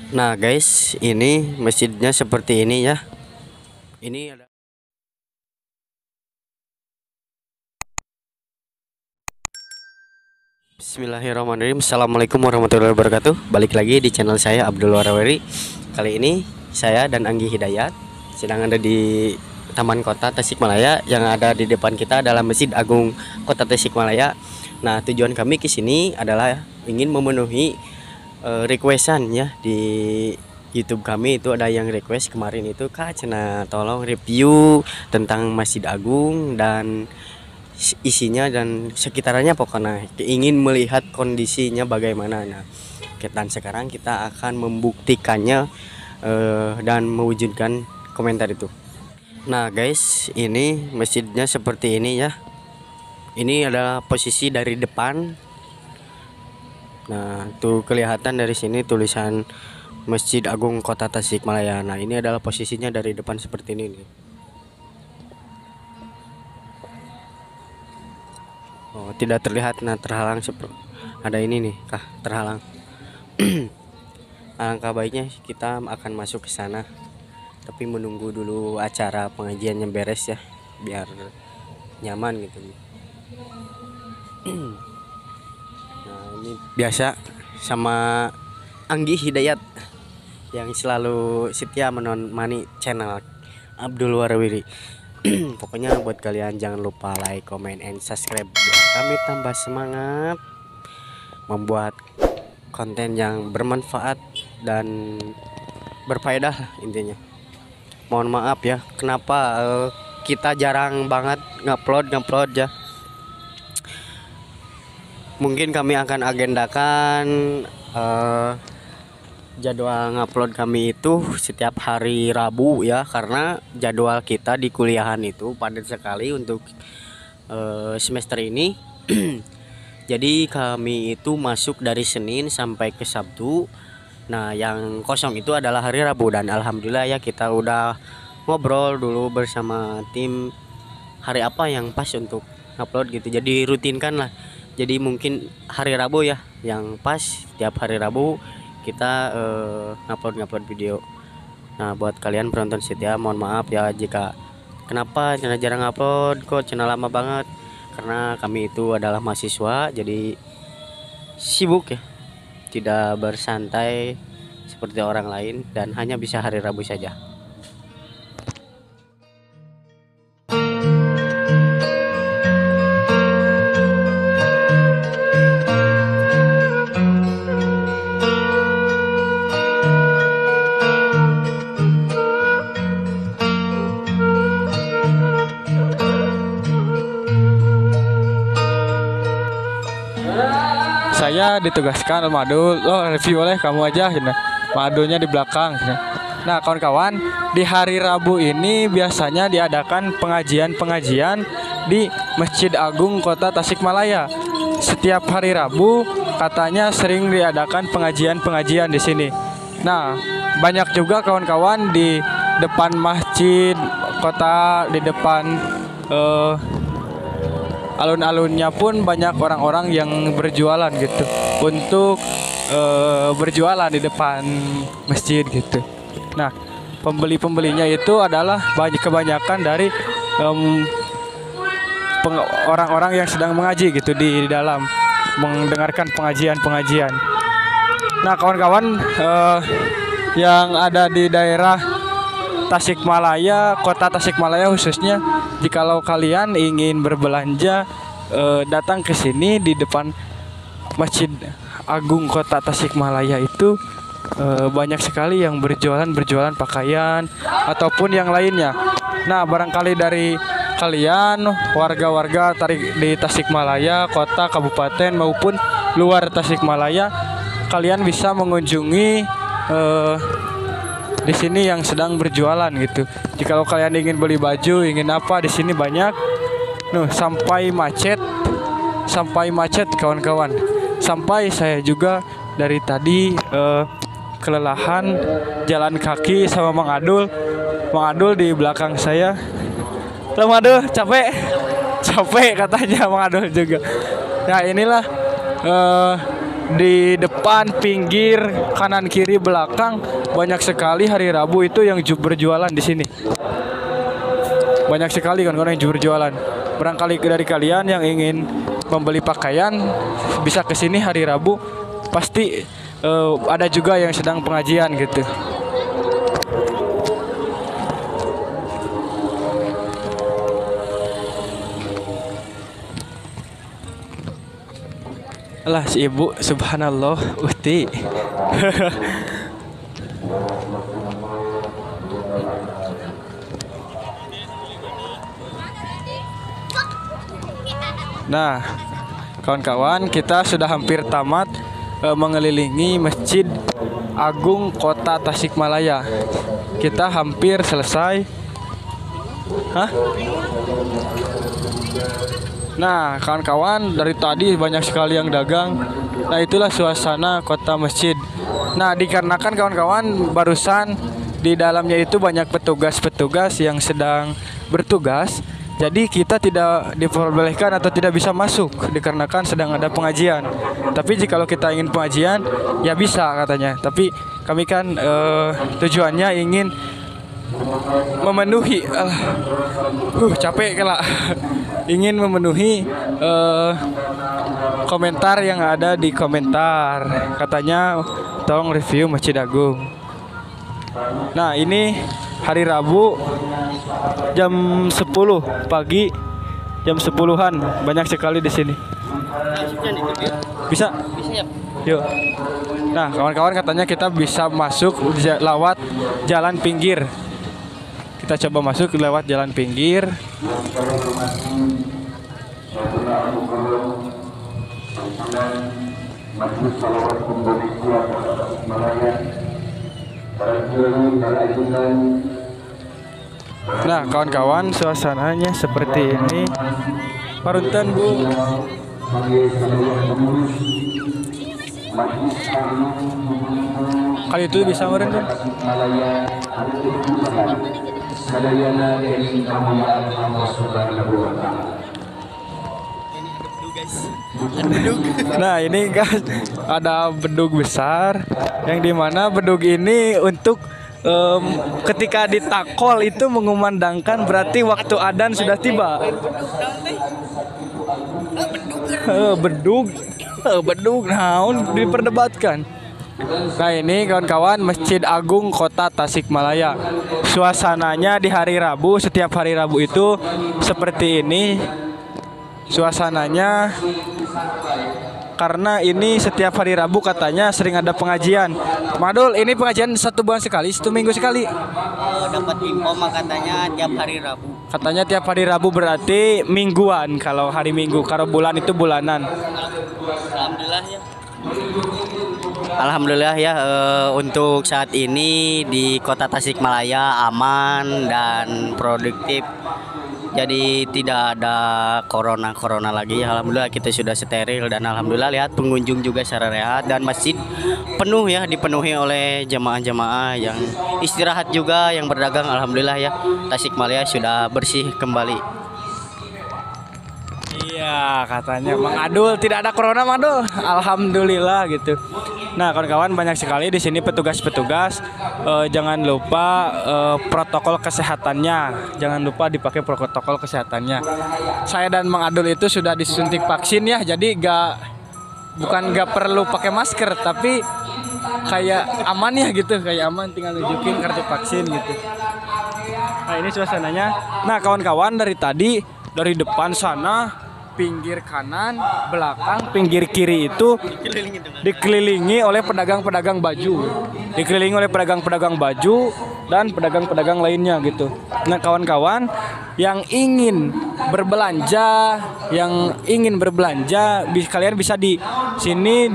Nah guys, ini masjidnya seperti ini ya. Ini ada Bismillahirrahmanirrahim. Assalamualaikum warahmatullahi wabarakatuh. Balik lagi di channel saya Abdul Warawiri. Kali ini saya dan Anggi Hidayat sedang ada di Taman Kota Tasikmalaya. Yang ada di depan kita adalah Masjid Agung Kota Tasikmalaya. Nah, tujuan kami ke sini adalah ingin memenuhi requestan ya di YouTube kami. Itu ada yang request kemarin itu, Kak Cena tolong review tentang Masjid Agung dan isinya dan sekitarannya, pokoknya ingin melihat kondisinya bagaimana. Nah, dan sekarang kita akan membuktikannya dan mewujudkan komentar itu. Nah guys, ini masjidnya seperti ini ya. Ini adalah posisi dari depan. Nah, tuh kelihatan dari sini tulisan Masjid Agung Kota Tasikmalaya. Nah, ini adalah posisinya dari depan seperti ini nih. Oh, tidak terlihat. Nah, terhalang seperti ada ini nih, kah terhalang. Alangkah baiknya kita akan masuk ke sana, tapi menunggu dulu acara pengajiannya beres ya, biar nyaman gitu. Nah, ini biasa sama Anggi Hidayat yang selalu setia menemani channel Abdul Warawiri. Pokoknya buat kalian jangan lupa like, comment, and subscribe biar kami tambah semangat membuat konten yang bermanfaat dan berfaedah lah intinya. Mohon maaf ya, kenapa kita jarang banget ngupload ya. Mungkin kami akan agendakan jadwal ngupload kami itu setiap hari Rabu ya, karena jadwal kita di kuliahan itu padat sekali untuk semester ini. Jadi kami itu masuk dari Senin sampai ke Sabtu. Nah, yang kosong itu adalah hari Rabu, dan alhamdulillah ya kita udah ngobrol dulu bersama tim hari apa yang pas untuk upload gitu. Jadi rutinkan lah. Jadi mungkin hari Rabu ya yang pas, tiap hari Rabu kita ngupload video. Nah, buat kalian penonton setia, mohon maaf ya jika kenapa channel jarang upload, kok channel lama banget. Karena kami itu adalah mahasiswa, jadi sibuk ya, tidak bersantai seperti orang lain, dan hanya bisa hari Rabu saja. Saya ditugaskan Madul, review oleh kamu aja, Madulnya di belakang. Nah, kawan-kawan, di hari Rabu ini biasanya diadakan pengajian-pengajian di Masjid Agung Kota Tasikmalaya. Setiap hari Rabu katanya sering diadakan pengajian-pengajian di sini. Nah, banyak juga kawan-kawan di depan masjid kota, di depan alun-alunnya pun banyak orang-orang yang berjualan gitu, untuk berjualan di depan masjid gitu. Nah, pembeli-pembelinya itu adalah kebanyakan dari orang-orang yang sedang mengaji gitu di dalam mendengarkan pengajian-pengajian. Nah, kawan-kawan yang ada di daerah Tasikmalaya, kota Tasikmalaya khususnya, jikalau kalian ingin berbelanja, datang ke sini di depan Masjid Agung Kota Tasikmalaya itu banyak sekali yang berjualan pakaian ataupun yang lainnya. Nah, barangkali dari kalian warga-warga di Tasikmalaya, kota, kabupaten maupun luar Tasikmalaya, kalian bisa mengunjungi di sini yang sedang berjualan gitu. Jikalau kalian ingin beli baju, ingin apa, di sini banyak. Sampai macet kawan-kawan. Sampai saya juga dari tadi kelelahan jalan kaki sama Mang Adul. Mang Adul di belakang saya. Mang Adul capek katanya Mang Adul juga. Nah, inilah di depan, pinggir, kanan, kiri, belakang banyak sekali hari Rabu itu yang berjualan di sini. Banyak sekali kawan-kawan yang berjualan. Barangkali dari kalian yang ingin membeli pakaian bisa ke sini hari Rabu. Pasti ada juga yang sedang pengajian gitu. Alah si ibu, subhanallah, uhti. Nah, kawan-kawan, kita sudah hampir tamat mengelilingi Masjid Agung Kota Tasikmalaya. Kita hampir selesai. Hah? Nah, kawan-kawan, dari tadi banyak sekali yang dagang. Nah, itulah suasana kota masjid. Nah, dikarenakan kawan-kawan barusan di dalamnya itu banyak petugas-petugas yang sedang bertugas. Jadi kita tidak diperbolehkan atau tidak bisa masuk dikarenakan sedang ada pengajian. Tapi jikalau kita ingin pengajian, ya bisa katanya. Tapi kami kan tujuannya ingin memenuhi capek kala ingin memenuhi komentar yang ada di komentar. Katanya tolong review Masjid Agung. Nah, ini hari Rabu jam 10 pagi, jam 10-an banyak sekali di sini. Bisa? Yuk. Nah, kawan-kawan katanya kita bisa masuk lewat jalan pinggir. Kita coba masuk lewat jalan pinggir. Nah, kawan-kawan, suasananya seperti ini. Parunten, Bu. Kali itu bisa meren kan? Nah, ini guys ada bedug besar yang dimana bedug ini untuk ketika ditakol itu mengumandangkan berarti waktu adzan sudah tiba. Bedug naon diperdebatkan. Nah, ini kawan-kawan Masjid Agung Kota Tasikmalaya. Suasananya di hari Rabu, setiap hari Rabu itu seperti ini. Suasananya karena ini setiap hari Rabu katanya sering ada pengajian. Madul, ini pengajian 1 bulan sekali, 1 minggu sekali. Dapat info mah katanya tiap hari Rabu. Katanya tiap hari Rabu berarti mingguan kalau hari Minggu. Kalau bulan itu bulanan. Alhamdulillah ya. Alhamdulillah ya, untuk saat ini di Kota Tasikmalaya aman dan produktif. Jadi tidak ada corona lagi. Alhamdulillah kita sudah steril dan alhamdulillah lihat pengunjung juga secara rehat dan masjid penuh ya, dipenuhi oleh jemaah-jemaah yang istirahat juga, yang berdagang. Alhamdulillah ya, Tasikmalaya sudah bersih kembali. Iya, katanya Mang Adul tidak ada corona, Mang Adul. Alhamdulillah gitu. Nah, kawan-kawan, banyak sekali di sini petugas-petugas. Jangan lupa protokol kesehatannya. Jangan lupa dipakai protokol kesehatannya. Saya dan Mang Adul itu sudah disuntik vaksin ya, jadi bukan perlu pakai masker, tapi kayak aman ya gitu, kayak aman tinggal nunjukin kartu vaksin gitu. Nah, ini suasananya. Nah, kawan-kawan, dari depan sana, pinggir kanan, belakang, pinggir kiri itu dikelilingi oleh pedagang-pedagang baju. Dikelilingi oleh pedagang-pedagang baju dan pedagang-pedagang lainnya gitu. Nah, kawan-kawan yang ingin berbelanja, kalian bisa di sini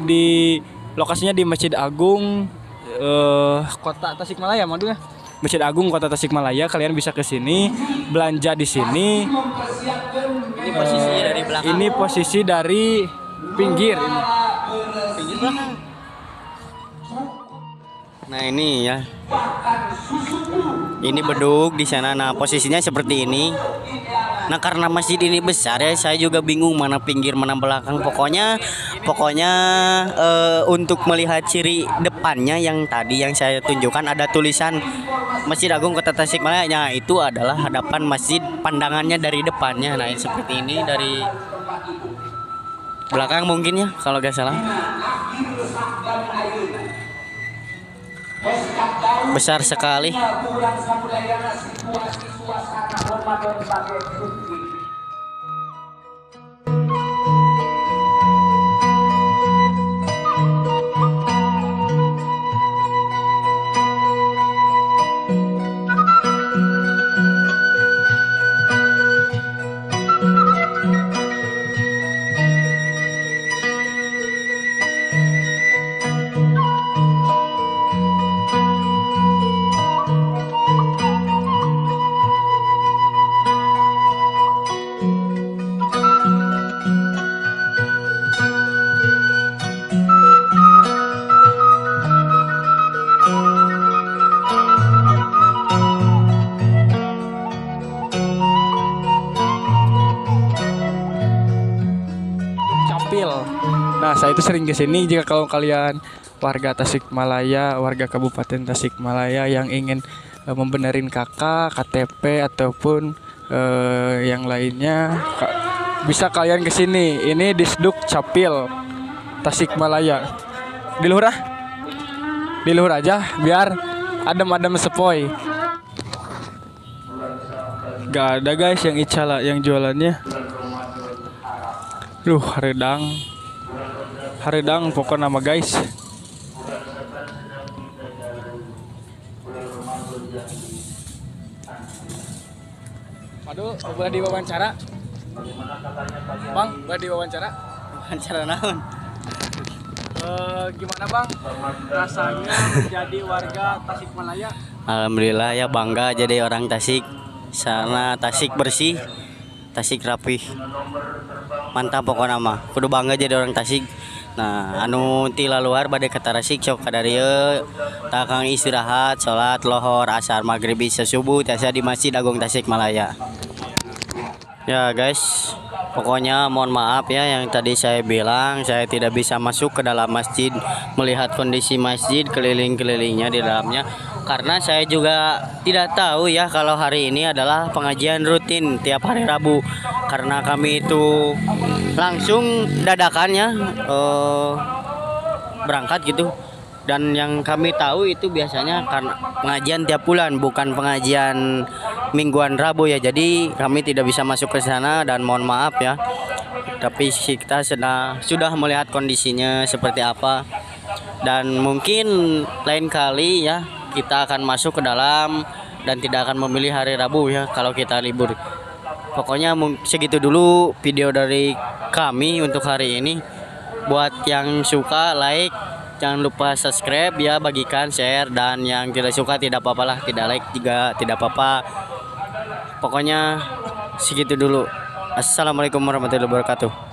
di lokasinya di Masjid Agung Kota Tasikmalaya, maksudnya Masjid Agung Kota Tasikmalaya. Kalian bisa ke sini belanja di sini. Ini posisi dari belakang. Ini posisi dari pinggir ini. Pinggir belakang. Nah, ini ya. Ini bedug di sana. Nah, posisinya seperti ini. Nah, karena masjid ini besar ya, saya juga bingung mana pinggir mana belakang. Pokoknya pokoknya untuk melihat ciri depannya yang tadi yang saya tunjukkan ada tulisan Masjid Agung Kota Tasikmalaya. Nah, itu adalah hadapan masjid, pandangannya dari depannya. Nah, seperti ini dari belakang mungkin ya kalau gak salah. Besar sekali. Nah, saya itu sering ke sini jika kalau kalian warga Tasikmalaya, warga Kabupaten Tasikmalaya yang ingin membenerin KK, KTP ataupun yang lainnya, bisa kalian ke sini. Ini Disduk Capil Tasikmalaya. Di luhur aja biar adem-adem sepoi. Gak ada guys yang icala yang jualannya. Haredang pokok nama guys. Aduh, boleh diwawancara? Bang, boleh diwawancara? Wawancara naon? Gimana Bang rasanya menjadi warga Tasikmalaya? Alhamdulillah ya, bangga jadi orang Tasik. Sana Tasik bersih, Tasik rapih. Mantap pokoknya mah. Kudu bangga jadi orang Tasik. Nah, anu ti laluar bade ka Tasik sok kadarieu takang istirahat, salat lohor, asar, maghrib, isya, subuh tiasa di Masjid Agung Tasikmalaya. Ya guys, pokoknya mohon maaf ya yang tadi saya bilang saya tidak bisa masuk ke dalam masjid melihat kondisi masjid keliling-kelilingnya di dalamnya karena saya juga tidak tahu ya kalau hari ini adalah pengajian rutin tiap hari Rabu karena kami itu langsung dadakannya berangkat gitu. Dan yang kami tahu itu biasanya karena pengajian tiap bulan bukan pengajian mingguan Rabu ya, jadi kami tidak bisa masuk ke sana dan mohon maaf ya, tapi kita sudah melihat kondisinya seperti apa dan mungkin lain kali ya kita akan masuk ke dalam dan tidak akan memilih hari Rabu ya kalau kita libur. Pokoknya segitu dulu video dari kami untuk hari ini. Buat yang suka like, jangan lupa subscribe ya, bagikan, share, dan yang tidak suka tidak apa-apa lah, tidak like juga tidak apa-apa. Pokoknya segitu dulu. Assalamualaikum warahmatullahi wabarakatuh.